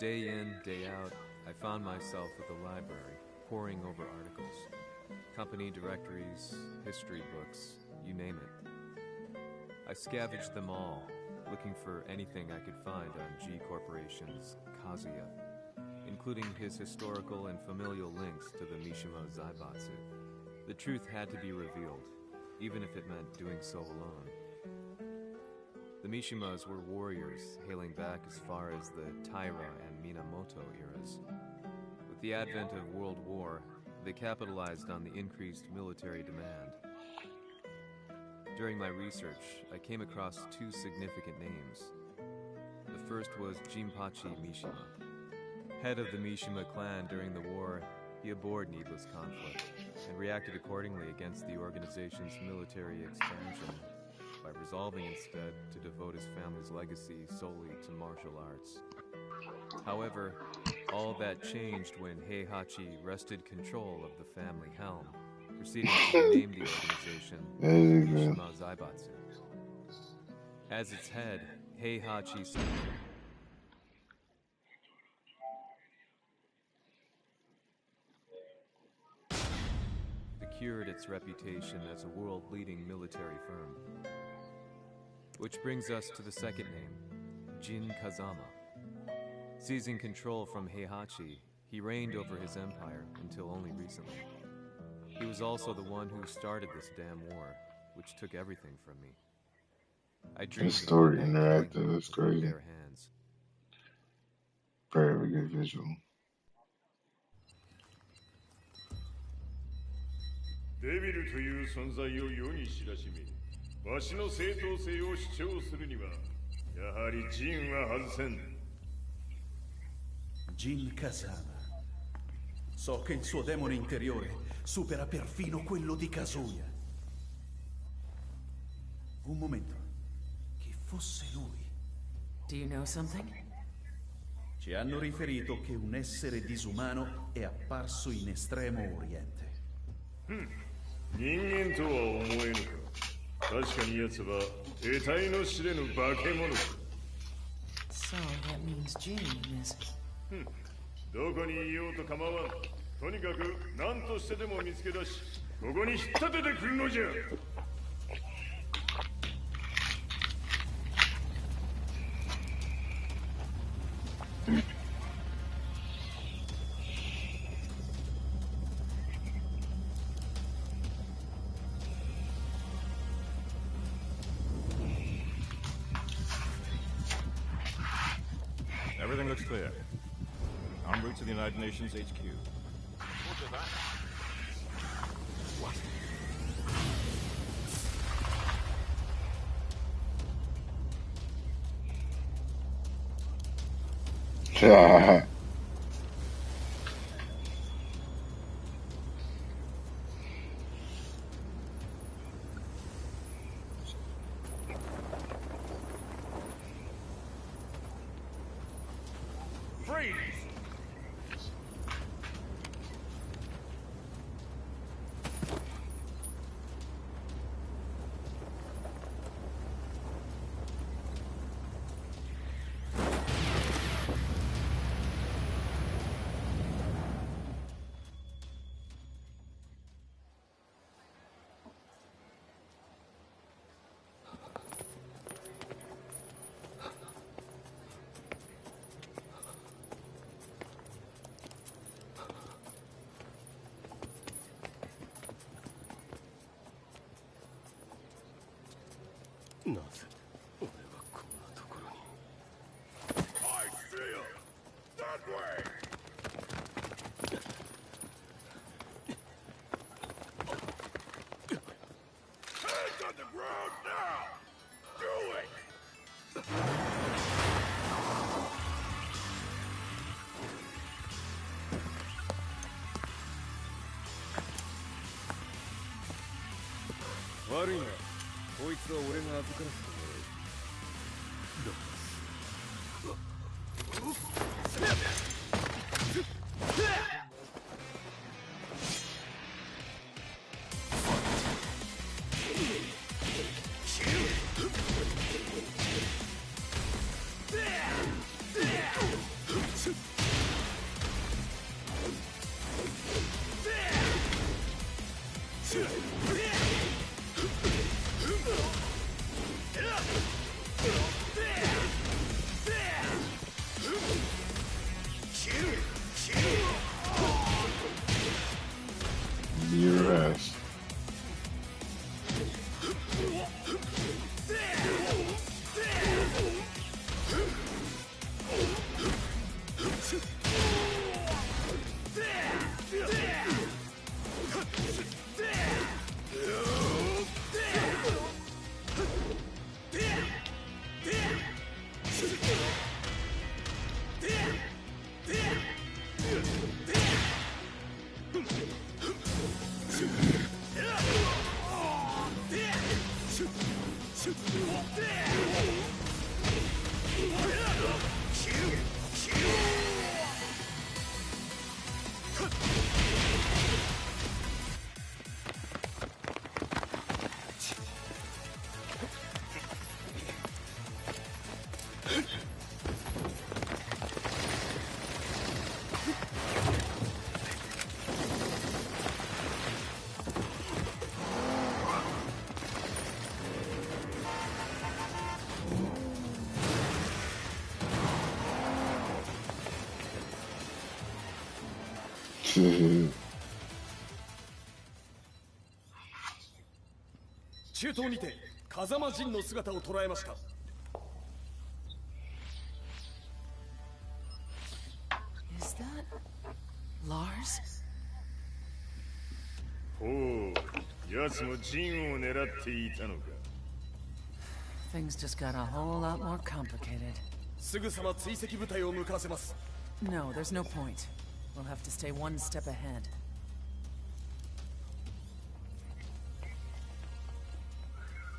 Day in, day out, I found myself at the library, poring over articles. Company directories, history books, you name it. I scavenged them all, looking for anything I could find on G Corporation's Kazuya, including his historical and familial links to the Mishima Zaibatsu. The truth had to be revealed, even if it meant doing so alone. The Mishimas were warriors hailing back as far as the Taira and Minamoto eras. With the advent of World War, they capitalized on the increased military demand. During my research, I came across two significant names. The first was Jinpachi Mishima. Head of the Mishima clan during the war, he abhorred needless conflict and reacted accordingly against the organization's military expansion by resolving instead to devote his family's legacy solely to martial arts. However, all that changed when Heihachi wrested control of the family helm, proceeding to rename the organization Mishima Zaibatsu. As its head, Heihachi secured its reputation as a world-leading military firm. Which brings us to the second name, Jin Kazama. Seizing control from Heihachi, he reigned over his empire until only recently. He was also the one who started this damn war, which took everything from me. I dreamed This story interactive, that's with crazy. bare hands. Very good visual. デビルという存在を世に知らしめ、わしの正当性を主張するには、やはりジンは外せん。Jin Kazama. So che il suo demone interiore supera perfino quello di Kazuya. Un momento. Chi fosse lui? Do you know something? Ci hanno riferito che un essere disumano è apparso in Estremo Oriente. 人間とは思えぬか。確かに奴は得体の知れぬ化け物か。So that means Jin is... どこにいようと構わん。とにかく何としてでも見つけ出し、ここに引っ立ててくるのじゃ。Everything looks clear. En route to the United Nations HQ. Roger that. What? Freeze! I feel that way! Hands on the ground now! Do it! Worry not. こいつは俺が預からせてもらう。Your ass. Mm-hmm. 中東にて風間陣の姿を捉えました。Is that Lars? ほう、奴もジンを狙っていたのか。Things just got a whole lot more complicated. すぐさま追跡部隊を向かわせます。No, there's no point. We'll have to stay one step ahead.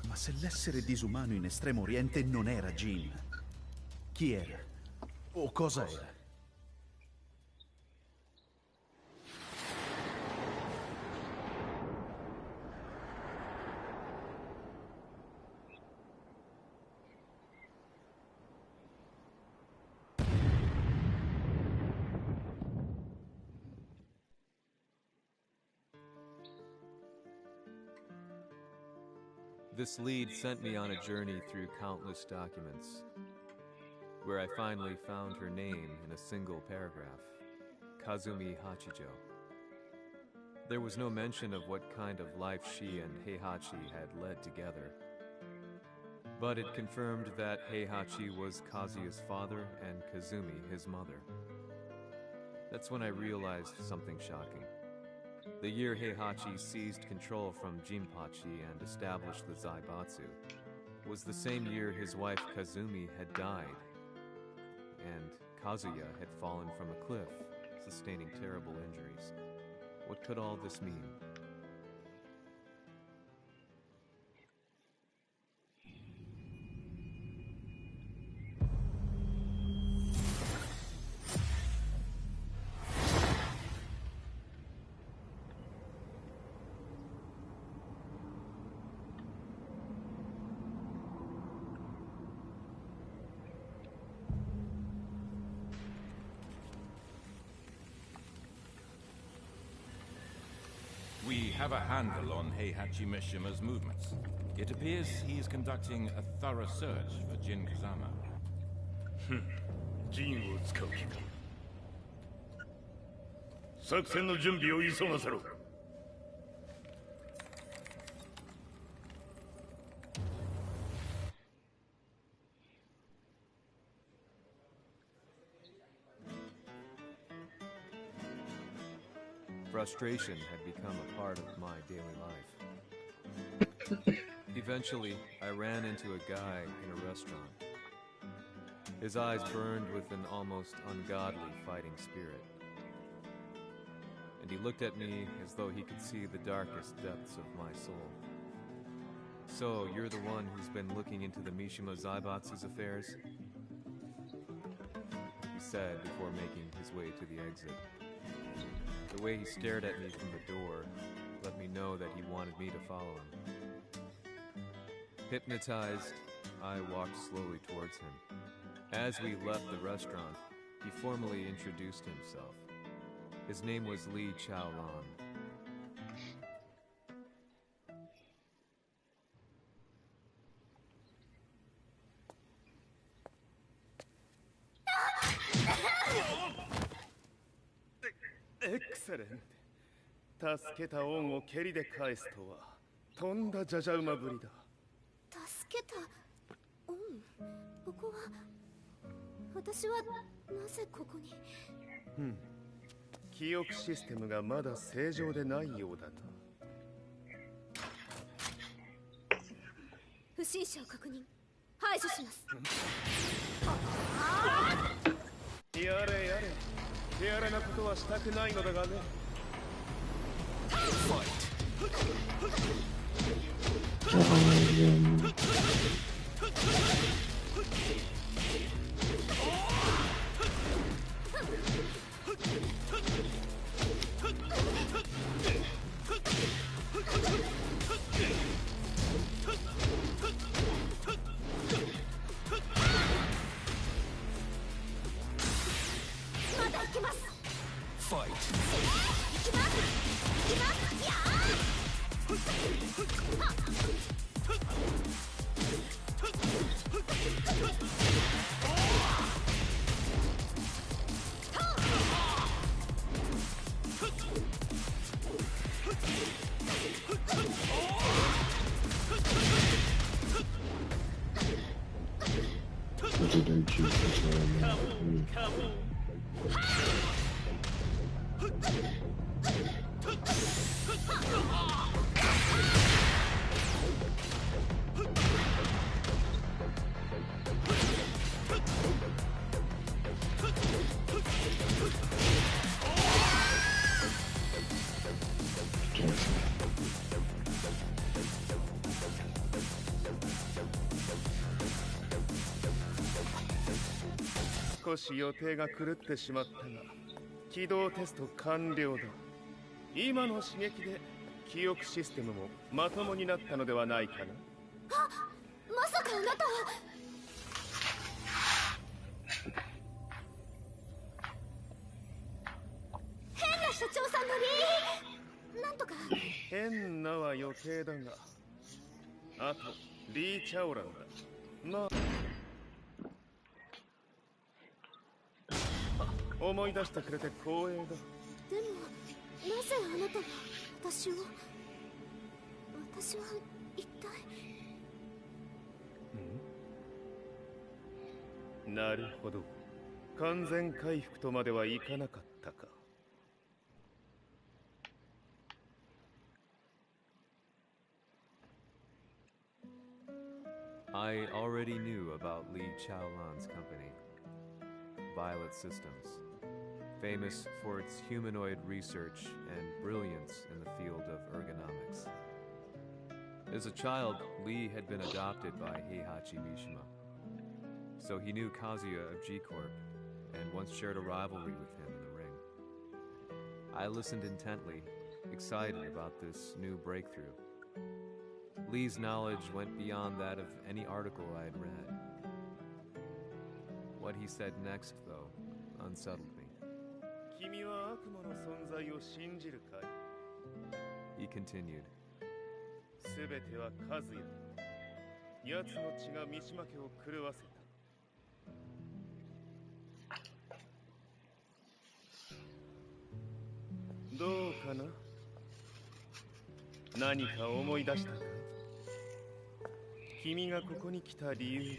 Ma se l'essere disumano in Estremo Oriente non era Jin, chi era? O cosa era? This lead sent me on a journey through countless documents, where I finally found her name in a single paragraph, Kazumi Hachijo. There was no mention of what kind of life she and Heihachi had led together, but it confirmed that Heihachi was Kazuya's father and Kazumi his mother. That's when I realized something shocking. The year Heihachi seized control from Jinpachi and established the Zaibatsu was the same year his wife Kazumi had died, and Kazuya had fallen from a cliff, sustaining terrible injuries. What could all this mean? We have a handle on Heihachi Mishima's movements. It appears he is conducting a thorough search for Jin Kazama. ジンを使う気か。作戦の準備を急がせろ。Frustration had become a part of my daily life. Eventually, I ran into a guy in a restaurant. His eyes burned with an almost ungodly fighting spirit. And he looked at me as though he could see the darkest depths of my soul. So, you're the one who's been looking into the Mishima Zaibatsu's affairs? He said before making his way to the exit. The way he stared at me from the door let me know that he wanted me to follow him. Hypnotized, I walked slowly towards him. As we left the restaurant, he formally introduced himself. His name was Li Chaolan. エクセレント。助けた恩を蹴りで返すとはとんだじゃじゃ馬ぶりだ。助けた恩？ここは私はなぜここに？記憶システムがまだ正常でないようだな。不審者を確認、排除します。やれやれ、手荒れなことはしたくないのだがね。まだ行けます。ファイト。行きます。行きます。や少し予定が狂ってしまったが、起動テスト完了だ。今の刺激で記憶システムもまともになったのではないかな。あ、まさかあなたは。変な社長さんのリーなんとか。変なは余計だが、あとリー・チャオランだ。まあ思い出してくれて光栄だ。でもなぜあなたが私を。私は一体。なるほど、完全回復とまではいかなかったか。I already knew about Li Chaolan's company, Violet Systems, famous for its humanoid research and brilliance in the field of ergonomics. As a child, Li had been adopted by Heihachi Mishima, so he knew Kazuya of G-Corp and once shared a rivalry with him in the ring. I listened intently, excited about this new breakthrough. Lee's knowledge went beyond that of any article I had read. What he said next, though, unsettled me. 君は悪魔の存在を信じるかい? He continued. すべてはカズヤ。奴の血が三島家を狂わせた。どうかな？何か思い出したか？君がここに来た理由。